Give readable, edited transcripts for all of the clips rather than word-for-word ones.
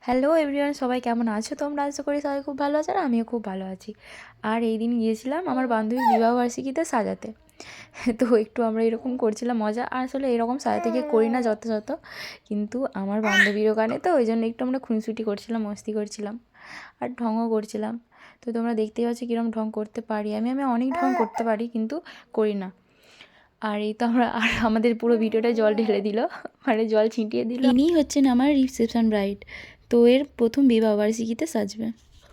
Hello everyone, সবাই কেমন আছো তোমরা? আশা করি সবাই খুব ভালো আছে আর আমিও খুব ভালো আছি। আর এই দিন গিয়েছিলাম আমার বান্ধবীর বিবাহবার্ষিকীতে সাজাতে। তো একটু আমরা এরকম করছিলাম মজা, আর আসলে এরকম সাজাতে গিয়ে করি না যথাযথ, কিন্তু আমার বান্ধবীর ওখানে তো ওই জন্য একটু আমরা খুনসুটি করছিলাম, মস্তি করছিলাম আর ঢঙও করছিলাম। তো তোমরা দেখতেই পাচ্ছ কীরকম ঢং করতে পারি। আমি অনেক ঢং করতে পারি কিন্তু করি না। আর এই তো আমরা আর আমাদের পুরো ভিডিওটা জল ঢেলে দিল, মানে জল ছিটিয়ে দিল। ইনিই হচ্ছেন আমার রিসেপশন ব্রাইড। তো এর প্রথম বিবাহবার্ষিকীতে সাজবে।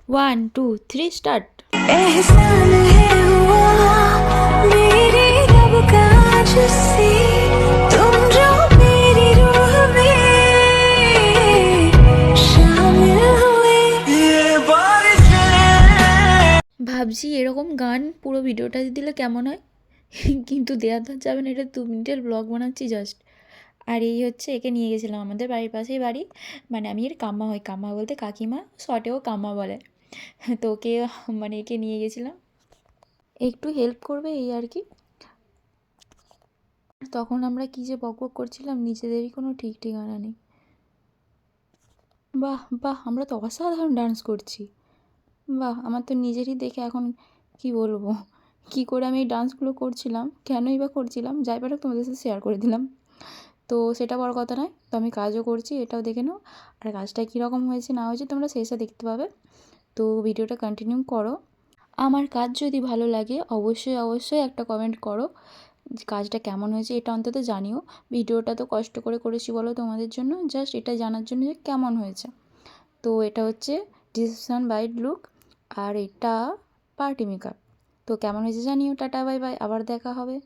1 2 3 স্টার্ট। एहसान है हुआ मेरे रब का मुझसे, तुम जो मेरी रूह में शामिल हुए। ये बारिशें ভাবছি এরকম গান পুরো ভিডিওটা দিলে কেমন হয়, কিন্তু দেওয়া তো যাবে না, এটা 2 মিনিটের ব্লগ বানাচ্ছি জাস্ট। আর এই হচ্ছে, একে নিয়ে গেছিলাম আমাদের বাড়ির পাশেই বাড়ি, মানে আমি এর কাম্মা হই, কাম্মা বলতে কাকিমা, শর্টেও কাম্মা বলে। তো ওকে মানে একে নিয়ে গেছিলাম, একটু হেল্প করবে এই আর কি। তখন আমরা কী যে বকবক করছিলাম নিজেদেরই কোনো ঠিক ঠিকানা নেই। বাহ বাহ, আমরা তো অসাধারণ ডান্স করছি। বাহ, আমার তো নিজেরই দেখে এখন কি বলবো, কি করে আমি এই ডান্সগুলো করছিলাম, কেনই বা করছিলাম, যাই পারে তোমাদের সাথে শেয়ার করে দিলাম। তো সেটা বড় কথা নয়, তো আমি কাজও করছি, এটাও দেখে নাও। আর কাজটা কীরকম হয়েছে না হয়েছে তোমরা শেষে দেখতে পাবে। তো ভিডিওটা কন্টিনিউ করো। আমার কাজ যদি ভালো লাগে অবশ্যই অবশ্যই একটা কমেন্ট করো যে কাজটা কেমন হয়েছে, এটা অন্তত জানিও। ভিডিওটা তো কষ্ট করে করেছি বলো তোমাদের জন্য, জাস্ট এটা জানার জন্য যে কেমন হয়েছে। তো এটা হচ্ছে রিসেপশন ব্রাইড লুক, আর এটা পার্টি মেকআপ। তো কেমন হয়েছে জানিও। টাটা বাই বাই, আবার দেখা হবে।